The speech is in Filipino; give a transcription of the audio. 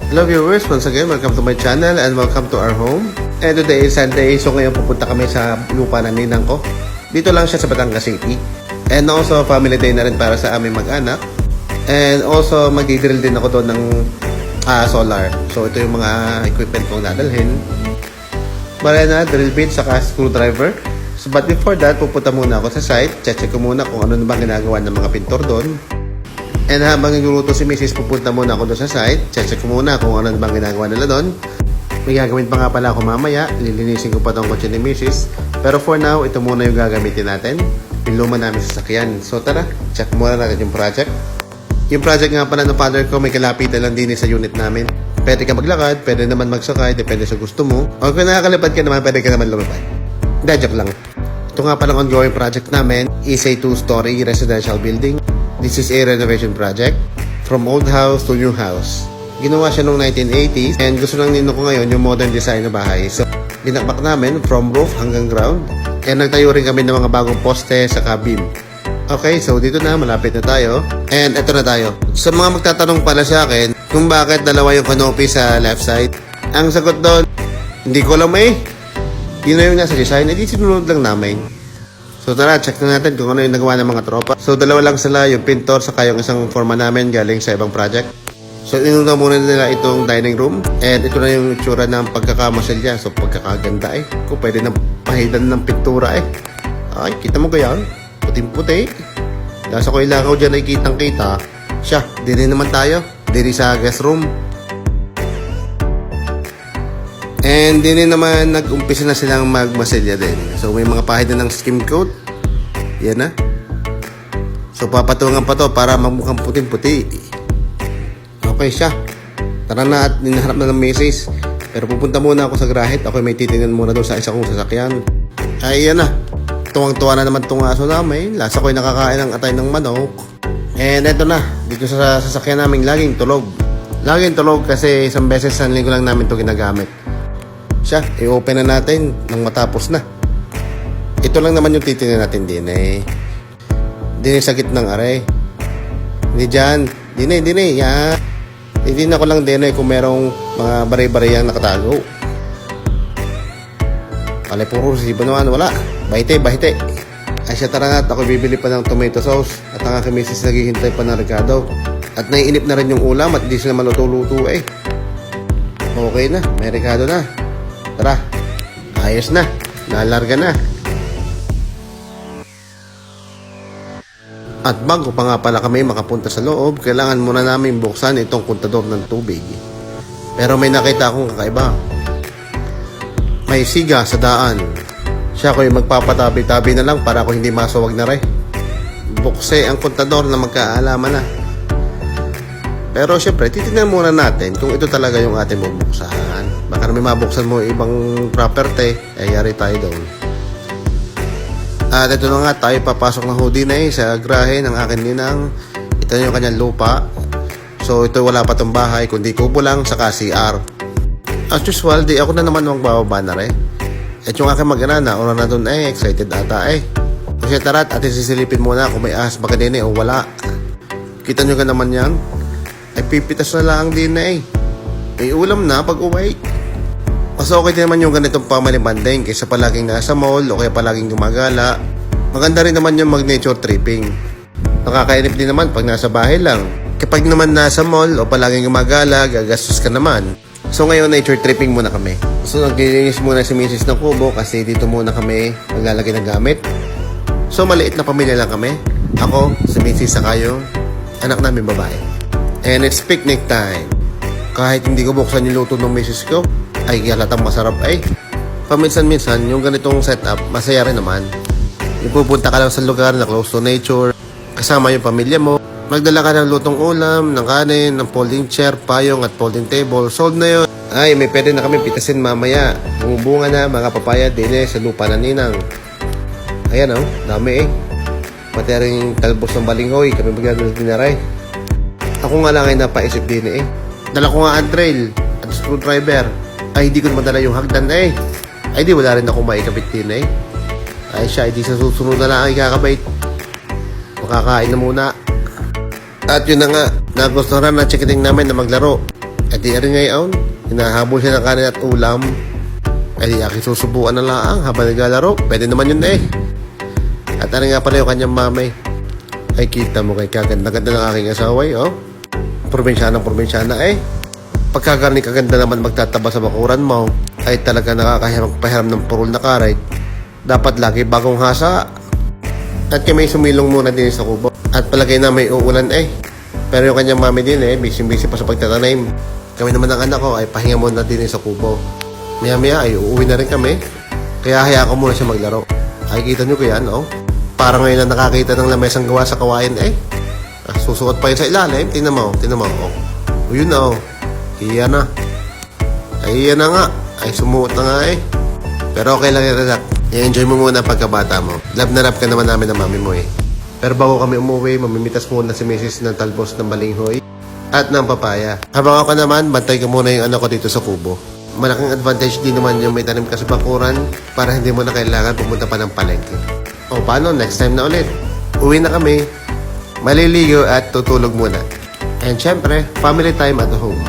Hello viewers, once again, welcome to my channel and welcome to our home. And today is Sunday, so ngayon pupunta kami sa lupa ng ninang ko. Dito lang siya sa Batangas City. And also, family day na rin para sa aming mag-anak. And also, mag-drill din ako doon ng solar. So ito yung mga equipment kong dadalhin. Barena, drill bit, saka screwdriver. So, but before that, pupunta muna ako sa site. Check ko muna kung ano na bang ginagawa ng mga pintor doon. And habang nagluluto si Mrs. pupunta muna ako doon sa site. Check ko muna kung ano bang ginagawa nila doon. May gagawin pa nga pala ako mamaya. Lilinisin ko pa tong kotse ni Mrs. Pero for now, ito muna yung gagamitin natin. Yung luma namin sa sakyan. So tara, check muna natin yung project. Yung project nga pala ng father ko, may kalapitan lang din sa unit namin. Pwede ka maglakad, pwede naman magsakay, depende sa gusto mo. O kung nakakalipad ka naman, pwede ka naman lumipad. Hindi, joke lang. Ito nga palang ongoing project namin is a 2-story residential building. This is a renovation project from old house to new house. Ginawa siya noong 1980s and gusto lang nino ko ngayon yung modern design na bahay. So, binakbak namin from roof hanggang ground and nagtayo rin kami ng mga bagong poste sa beam. Okay, so dito na, malapit na tayo. And eto na tayo. Sa mga magtatanong pala sa akin kung bakit dalawa yung canopy sa left side, ang sagot doon, hindi ko alam eh. Yun na yung nasa design, edi sinunod lang namin. So tara, check na natin kung ano yung nagawa ng mga tropa. So dalawa lang sila, yung pintor saka yung isang forma namin galing sa ibang project. So inuna muna nila itong dining room. And ito na yung itsura ng pagkakamasilya. So pagkakaganda eh. Kung pwede nang pahidan ng pintura eh. Ay, kita mo kaya? Puting-puti. Nasa ko ilakaw dyan ay kitang-kita. Siya, diri naman tayo. Diri sa guest room. And din naman nag-umpisa na silang magmasilya din. So may mga pahid na ng skim coat. Yan na. So papatungan pa to para magmukhang puting-puti. Okay siya. Tara na at hinaharap na ng misis. Pero pupunta muna ako sa grahit. Ako may titingnan muna doon sa isa kong sasakyan. Ay yan na. Tuwang-tuwa na naman itong aso namin. Lasa ko'y nakakain ng atay ng manok. And eto na. Dito sa sasakyan namin laging tulog. Laging tulog kasi isang beses sa linggo lang namin ito ginagamit. Siya, i-open na natin nang matapos na. Ito lang naman yung titingnan natin din eh. Din sa gitnang aray. Hindi dyan. Din yan. Hindi na ko lang din kung merong mga baray-baray ang nakatago. Alay puro resibo naman. Wala. Bahite. Ay siya, tara na at ako bibili pa ng tomato sauce. At ang aking misis naghihintay pa ng regado. At naiinip na rin yung ulam at hindi sila maluto-luto eh. Okay na. May regado na. Tara, ayos na, nalarga na. At bago pa nga pala kami makapunta sa loob, kailangan muna namin buksan itong kontador ng tubig. Pero may nakita akong kakaiba. May siga sa daan. Siya ko yung magpapatabi-tabi na lang para ako hindi masawag na rin. Bukse ang kontador na magkaalaman na. Pero syempre, titignan muna natin kung ito talaga yung ating bubuksan. Baka naman mabuksan mo ibang property, yari tayo doon. At ito na nga, tayo papasok na hoodie na sa grahe ng akin ninang. Ito yung kanyang lupa. So ito wala pa tong bahay, kundi kubo lang sa CR. As usual, di ako na naman magbababa na rin. At yung aking mag-ana, una na doon excited ata eh. Kasi tara, atin sisilipin muna kung may ahas baka din o wala. Kita nyo ka naman yan? Ay pipitas na lang din na eh. May ulam na pag uwi. Mas okay din naman yung ganitong family bonding kaysa palaging nasa mall o kaya palaging gumagala. Maganda rin naman yung mag-nature tripping. Nakakainip din naman pag nasa bahay lang. Kapag naman nasa mall o palaging gumagala, gagastos ka naman. So ngayon nature tripping muna kami. So naglilinis muna si Mrs. ng kubo kasi dito muna kami maglalagay ng gamit. So maliit na pamilya lang kami. Ako, si Mrs. saka yung anak namin babae. And it's picnic time. Kahit hindi ko buksan yung luto ng misis ko, ay halatang masarap ay. Paminsan-minsan, yung ganitong setup, masaya rin naman. Yung pupunta ka lang sa lugar na close to nature, kasama yung pamilya mo, magdala ka ng lutong ulam, ng kanin, ng folding chair, payong at folding table, sold na yun. Ay, may pwede na kami pitasin mamaya. Bumubunga na mga papaya din sa lupa na ninang. Ayan dami eh. Pati rin talbos ng balinghoy, kami magdala dinaray. Ako nga lang ay napaisip din eh. Dala ko nga handrail at screwdriver. Ay, hindi ko naman dala yung hagdan eh. Ay, di wala rin ako maikabit din eh. Ay siya, hindi sa susunod na lang ang ikakabit. Makakain na muna. At yun na nga, nagustuhan na chikiting namin na maglaro. At di rin ngayon, hinahabol siya ng kanin at ulam. Ay di aking susubukan na laang habang naglalaro. Pwede naman yun eh. At ano nga pala yung kanyang mamay. Ay kita mo kay kaganda-ganda ng aking asaway, oh. Probinsyana eh. Pagkagaling kaganda naman magtataba sa bakuran mo, ay talaga nakakahiram ng purol na karay. Dapat lagi bagong hasa. At kami sumilong muna din sa kubo. At palagay na may uulan eh. Pero yung kanyang mami din eh, busy-busy pa sa pagtatanim. Kami naman ng anak ko ay pahinga muna din sa kubo. Maya-maya ay uuwi na rin kami. Kaya hayaan ko muna siya maglaro. Ay kita nyo ko yan, oh. Parang ngayon na nakakita ng lamesang gawa sa kawain eh. Susuot pa yun sa ilalim. Tingnan mo, oh. O yun na, oh. Iyan na. Ay iyan na nga. Ay sumuot na nga eh. Pero okay lang yan, anak. I-enjoy mo muna pagkabata mo. Love na love ka naman namin ng mami mo eh. Pero bago kami umuwi, mamimitas muna si Mrs. ng talbos ng balinghoy at ng papaya. Habang ako naman, bantay ko muna yung anak ko dito sa kubo. Malaking advantage din naman yung may tanim ka sa bakuran para hindi mo na kailangan pumunta pa ng palengke. O paano, next time na ulit. Uwi na kami, maliligo at tutulog muna. And syempre, family time at home.